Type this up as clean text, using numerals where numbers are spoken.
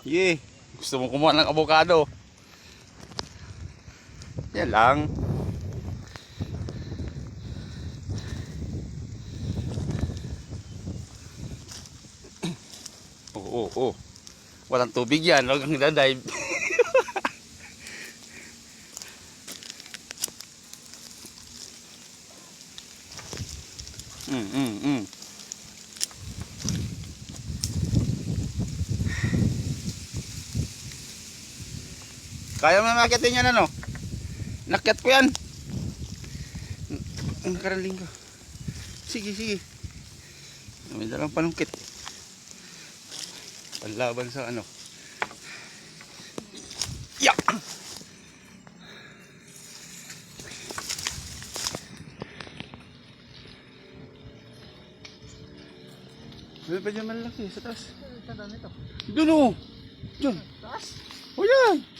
Yeah. Gusto mo kumuha ng avocado? Yan lang. Oo. Walang tubig yan. Huwag kang dadive. Kaya mo makitin yan ano? Nakyat ko yan. Ang karaling ko. Sige. May dalang panungkit. Panlaban sa ano. Ya! Ano pa dyan malaki sa taas? Tanda nito. Doon o! Doon! Taas? O yan!